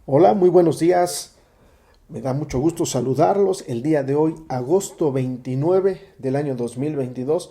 Hola, muy buenos días. Me da mucho gusto saludarlos el día de hoy, agosto 29 del año 2022,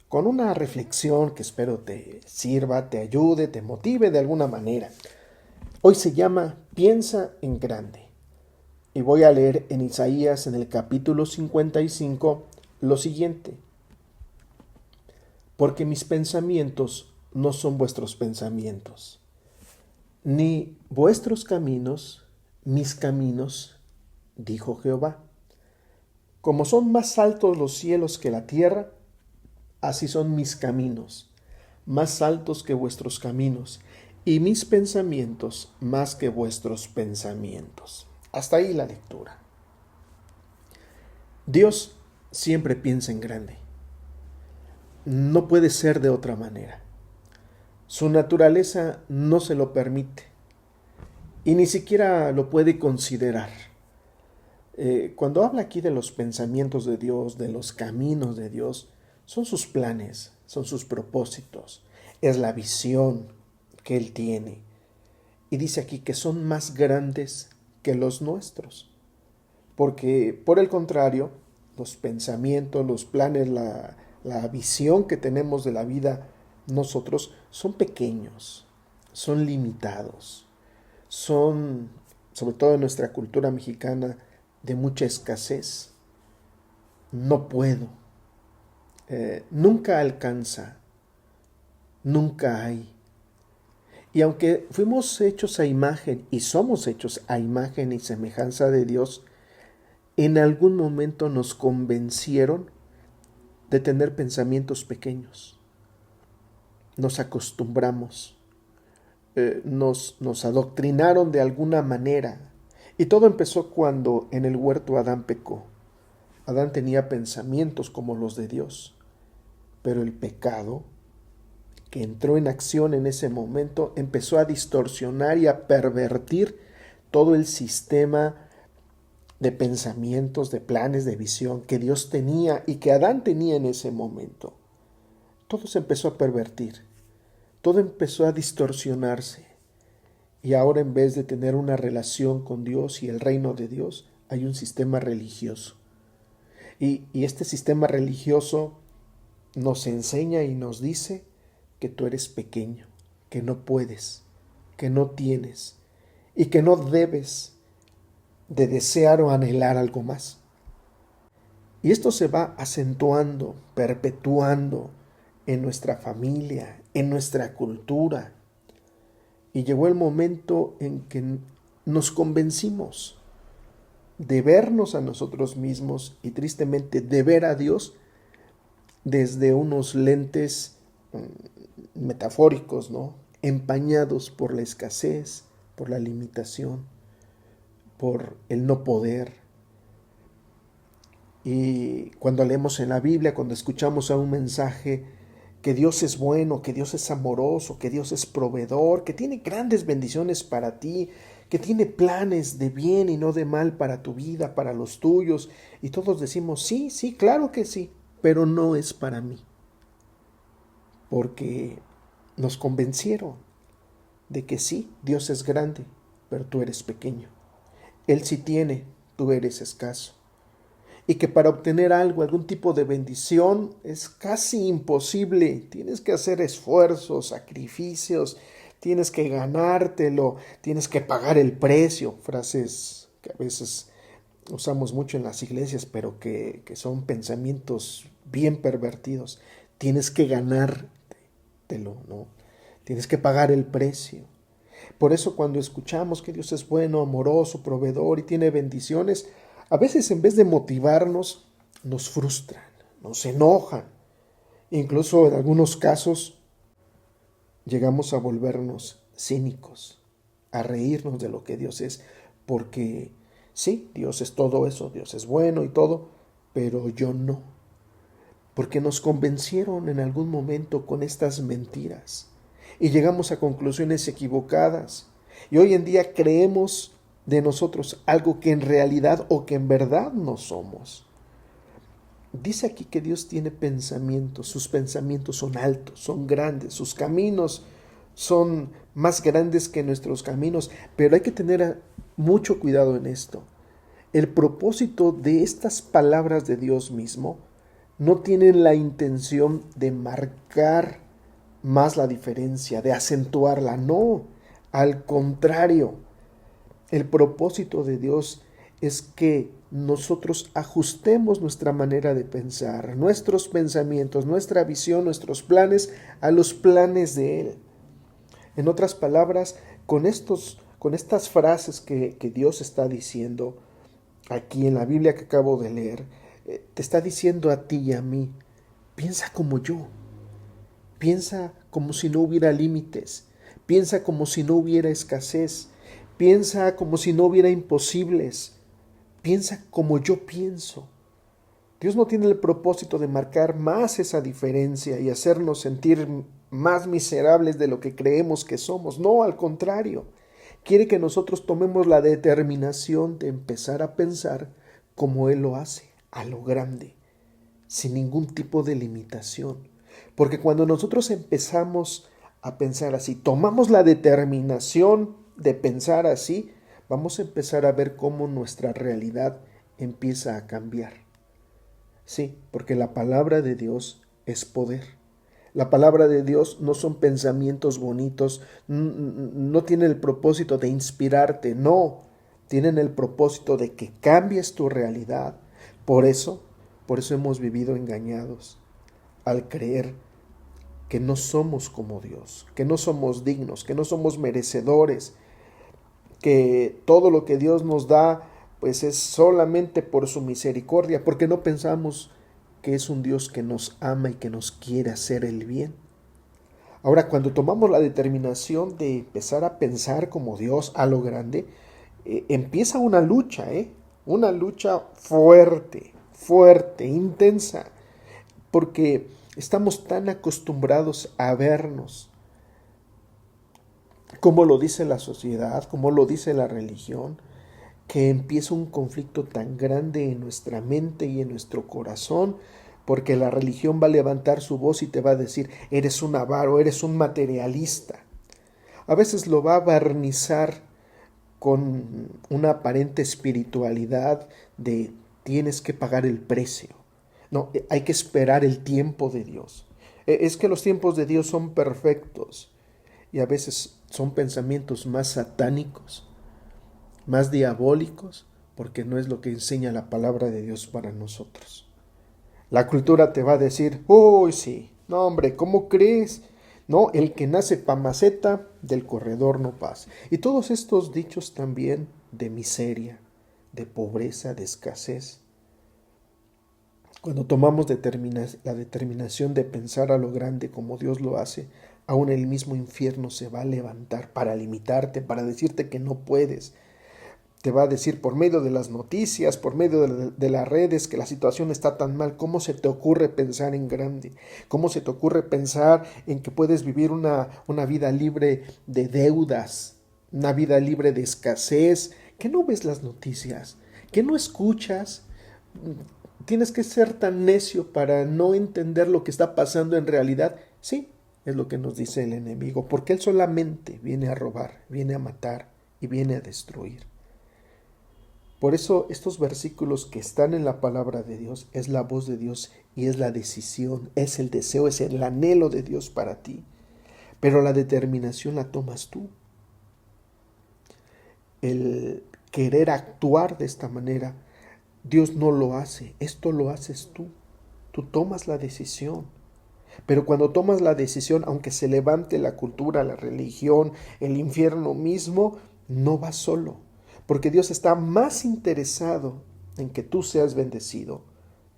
con una reflexión que espero te sirva, te ayude, te motive de alguna manera. Hoy se llama Piensa en grande. Y voy a leer en Isaías en el capítulo 55 lo siguiente. Porque mis pensamientos no son vuestros pensamientos, ni vuestros caminos mis caminos, dijo Jehová. Como son más altos los cielos que la tierra, así son mis caminos, más altos que vuestros caminos, y mis pensamientos más que vuestros pensamientos. Hasta ahí la lectura. Dios siempre piensa en grande. No puede ser de otra manera. Su naturaleza no se lo permite y ni siquiera lo puede considerar. Cuando habla aquí de los pensamientos de Dios, de los caminos de Dios, son sus planes, son sus propósitos, es la visión que Él tiene. Y dice aquí que son más grandes que los nuestros, porque por el contrario, los pensamientos, los planes, la visión que tenemos de la vida, nosotros son pequeños, son limitados, son, sobre todo en nuestra cultura mexicana, de mucha escasez. No puedo. Nunca alcanza. Nunca hay. Y aunque fuimos hechos a imagen y somos hechos a imagen y semejanza de Dios, en algún momento nos convencieron de tener pensamientos pequeños. Nos acostumbramos. Nos adoctrinaron de alguna manera. Y todo empezó cuando en el huerto Adán pecó. Adán tenía pensamientos como los de Dios, pero el pecado que entró en acción en ese momento empezó a distorsionar y a pervertir todo el sistema de pensamientos, de planes, de visión que Dios tenía y que Adán tenía en ese momento. Todo se empezó a pervertir, todo empezó a distorsionarse y ahora en vez de tener una relación con Dios y el reino de Dios, hay un sistema religioso. Y este sistema religioso nos enseña y nos dice que tú eres pequeño, que no puedes, que no tienes y que no debes de desear o anhelar algo más. Y esto se va acentuando, perpetuando en nuestra familia, en nuestra cultura. Y llegó el momento en que nos convencimos de vernos a nosotros mismos y tristemente de ver a Dios desde unos lentes metafóricos, ¿no? Empañados por la escasez, por la limitación, por el no poder. Y cuando leemos en la Biblia, cuando escuchamos a un mensaje que Dios es bueno, que Dios es amoroso, que Dios es proveedor, que tiene grandes bendiciones para ti, que tiene planes de bien y no de mal para tu vida, para los tuyos, y todos decimos, sí, sí, claro que sí, pero no es para mí, porque nos convencieron de que sí, Dios es grande, pero tú eres pequeño. Él sí tiene, tú eres escaso. Y que para obtener algo, algún tipo de bendición, es casi imposible. Tienes que hacer esfuerzos, sacrificios, tienes que ganártelo, tienes que pagar el precio. Frases que a veces usamos mucho en las iglesias, pero que son pensamientos bien pervertidos. Tienes que ganártelo, ¿no? Tienes que pagar el precio. Por eso cuando escuchamos que Dios es bueno, amoroso, proveedor y tiene bendiciones, a veces en vez de motivarnos, nos frustran, nos enojan. Incluso en algunos casos llegamos a volvernos cínicos, a reírnos de lo que Dios es, porque sí, Dios es todo eso, Dios es bueno y todo, pero yo no, porque nos convencieron en algún momento con estas mentiras y llegamos a conclusiones equivocadas. Y hoy en día creemos de nosotros algo que en realidad o que en verdad no somos. Dice aquí que Dios tiene pensamientos, sus pensamientos son altos, son grandes, sus caminos son más grandes que nuestros caminos, pero hay que tener mucho cuidado en esto. El propósito de estas palabras de Dios mismo no tienen la intención de marcar más la diferencia, de acentuarla, no, al contrario, el propósito de Dios es que nosotros ajustemos nuestra manera de pensar, nuestros pensamientos, nuestra visión, nuestros planes a los planes de Él. En otras palabras, con estas frases que Dios está diciendo aquí en la Biblia que acabo de leer, te está diciendo a ti y a mí, piensa como yo, piensa como si no hubiera límites, piensa como si no hubiera escasez, piensa como si no hubiera imposibles, piensa como yo pienso. Dios no tiene el propósito de marcar más esa diferencia y hacernos sentir más miserables de lo que creemos que somos. No, al contrario. Quiere que nosotros tomemos la determinación de empezar a pensar como Él lo hace, a lo grande, sin ningún tipo de limitación. Porque cuando nosotros empezamos a pensar así, tomamos la determinación de pensar así, vamos a empezar a ver cómo nuestra realidad empieza a cambiar. Sí, porque la palabra de Dios es poder. La palabra de Dios no son pensamientos bonitos, no tiene el propósito de inspirarte, no, tienen el propósito de que cambies tu realidad. Por eso hemos vivido engañados al creer que no somos como Dios, que no somos dignos, que no somos merecedores, que todo lo que Dios nos da pues es solamente por su misericordia, porque no pensamos que es un Dios que nos ama y que nos quiere hacer el bien. Ahora, cuando tomamos la determinación de empezar a pensar como Dios a lo grande, empieza una lucha, una lucha fuerte, fuerte, intensa, porque estamos tan acostumbrados a vernos como lo dice la sociedad, como lo dice la religión, que empieza un conflicto tan grande en nuestra mente y en nuestro corazón, porque la religión va a levantar su voz y te va a decir, eres un avaro, eres un materialista. A veces lo va a barnizar con una aparente espiritualidad de tienes que pagar el precio. No, hay que esperar el tiempo de Dios. Es que los tiempos de Dios son perfectos y a veces son pensamientos más satánicos, más diabólicos, porque no es lo que enseña la palabra de Dios para nosotros. La cultura te va a decir, uy, sí, no hombre, ¿cómo crees? No, el que nace pa' maceta, del corredor no pasa. Y todos estos dichos también de miseria, de pobreza, de escasez. Cuando tomamos la determinación de pensar a lo grande como Dios lo hace, aún el mismo infierno se va a levantar para limitarte, para decirte que no puedes. Te va a decir por medio de las noticias, por medio de las redes, que la situación está tan mal. ¿Cómo se te ocurre pensar en grande? ¿Cómo se te ocurre pensar en que puedes vivir una vida libre de deudas, una vida libre de escasez? ¿Que no ves las noticias? ¿Que no escuchas? ¿Tienes que ser tan necio para no entender lo que está pasando en realidad? Sí, es lo que nos dice el enemigo, porque él solamente viene a robar, viene a matar y viene a destruir. Por eso estos versículos que están en la palabra de Dios es la voz de Dios y es la decisión, es el deseo, es el anhelo de Dios para ti. Pero la determinación la tomas tú. El querer actuar de esta manera, Dios no lo hace, esto lo haces tú. Tú tomas la decisión. Pero cuando tomas la decisión, aunque se levante la cultura, la religión, el infierno mismo, no vas solo. Porque Dios está más interesado en que tú seas bendecido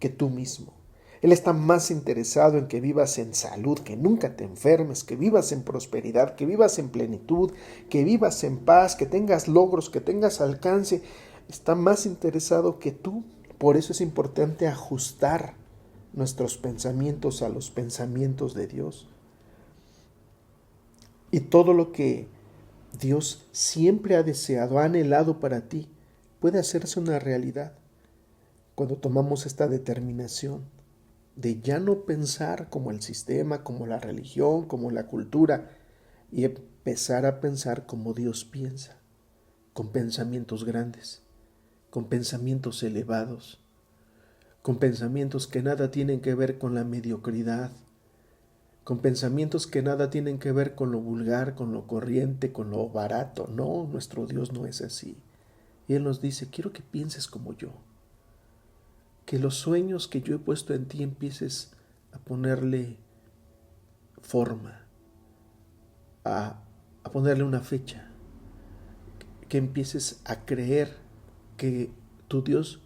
que tú mismo. Él está más interesado en que vivas en salud, que nunca te enfermes, que vivas en prosperidad, que vivas en plenitud, que vivas en paz, que tengas logros, que tengas alcance. Está más interesado que tú. Por eso es importante ajustar nuestros pensamientos a los pensamientos de Dios. Y todo lo que Dios siempre ha deseado, ha anhelado para ti, puede hacerse una realidad cuando tomamos esta determinación de ya no pensar como el sistema, como la religión, como la cultura, y empezar a pensar como Dios piensa, con pensamientos grandes, con pensamientos elevados, con pensamientos que nada tienen que ver con la mediocridad, con pensamientos que nada tienen que ver con lo vulgar, con lo corriente, con lo barato. No, nuestro Dios no es así. Y Él nos dice, quiero que pienses como yo, que los sueños que yo he puesto en ti empieces a ponerle forma, a ponerle una fecha, que empieces a creer que tu Dios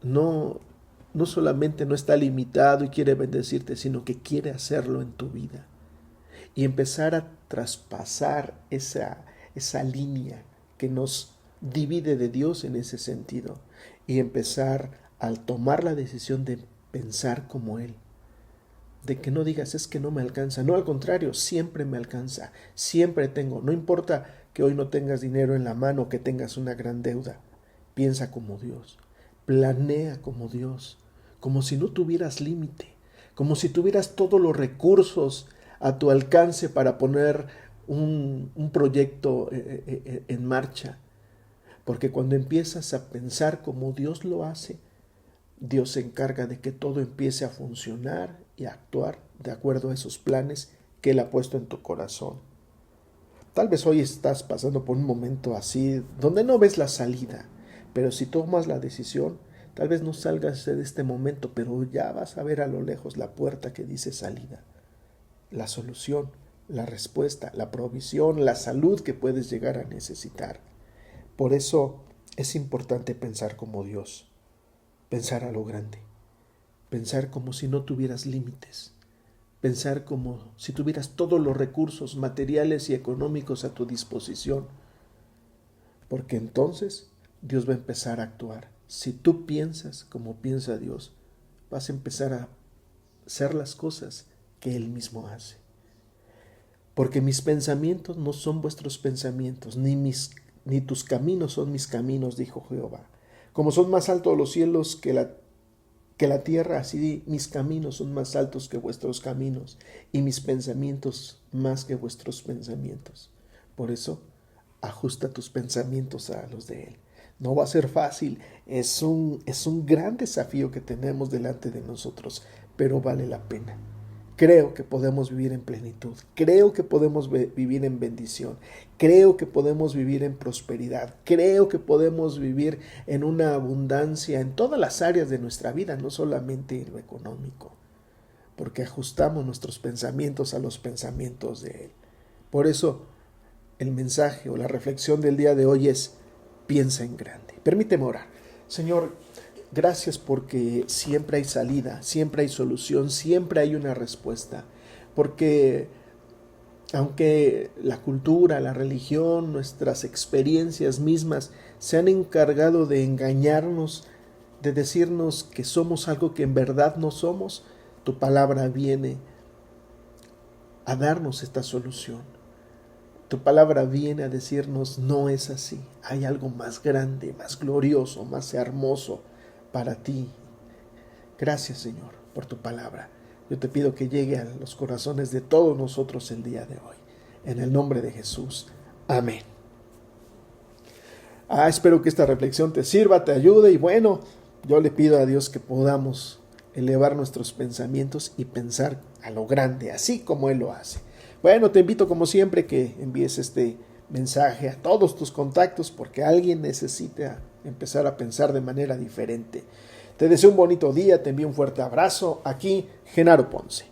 no solamente no está limitado y quiere bendecirte, sino que quiere hacerlo en tu vida. Y empezar a traspasar esa línea que nos divide de Dios en ese sentido. Y empezar al tomar la decisión de pensar como Él. De que no digas es que no me alcanza. No, al contrario, siempre me alcanza. Siempre tengo. No importa que hoy no tengas dinero en la mano o que tengas una gran deuda. Piensa como Dios. Planea como Dios. Como si no tuvieras límite. Como si tuvieras todos los recursos a tu alcance para poner un proyecto en marcha. Porque cuando empiezas a pensar como Dios lo hace, Dios se encarga de que todo empiece a funcionar y a actuar de acuerdo a esos planes que Él ha puesto en tu corazón. Tal vez hoy estás pasando por un momento así, donde no ves la salida, pero si tomas la decisión, tal vez no salgas de este momento, pero ya vas a ver a lo lejos la puerta que dice salida, la solución, la respuesta, la provisión, la salud que puedes llegar a necesitar. Por eso es importante pensar como Dios, pensar a lo grande, pensar como si no tuvieras límites, pensar como si tuvieras todos los recursos materiales y económicos a tu disposición, porque entonces Dios va a empezar a actuar. Si tú piensas como piensa Dios, vas a empezar a hacer las cosas que Él mismo hace. Porque mis pensamientos no son vuestros pensamientos, ni tus caminos son mis caminos, dijo Jehová. Como son más altos los cielos que la tierra, así mis caminos son más altos que vuestros caminos, y mis pensamientos más que vuestros pensamientos. Por eso, ajusta tus pensamientos a los de Él. No va a ser fácil, es un gran desafío que tenemos delante de nosotros, pero vale la pena. Creo que podemos vivir en plenitud, creo que podemos vivir en bendición, creo que podemos vivir en prosperidad, creo que podemos vivir en una abundancia en todas las áreas de nuestra vida, no solamente en lo económico, porque ajustamos nuestros pensamientos a los pensamientos de Él. Por eso el mensaje o la reflexión del día de hoy es: piensa en grande. Permíteme orar. Señor, gracias porque siempre hay salida, siempre hay solución, siempre hay una respuesta. Porque aunque la cultura, la religión, nuestras experiencias mismas se han encargado de engañarnos, de decirnos que somos algo que en verdad no somos, tu palabra viene a darnos esta solución. Tu palabra viene a decirnos, no es así, hay algo más grande, más glorioso, más hermoso para ti. Gracias, Señor, por tu palabra. Yo te pido que llegue a los corazones de todos nosotros el día de hoy. En el nombre de Jesús. Amén. Espero que esta reflexión te sirva, te ayude, y bueno, yo le pido a Dios que podamos elevar nuestros pensamientos y pensar a lo grande, así como Él lo hace. Bueno, te invito como siempre que envíes este mensaje a todos tus contactos porque alguien necesita empezar a pensar de manera diferente. Te deseo un bonito día, te envío un fuerte abrazo. Aquí, Genaro Ponce.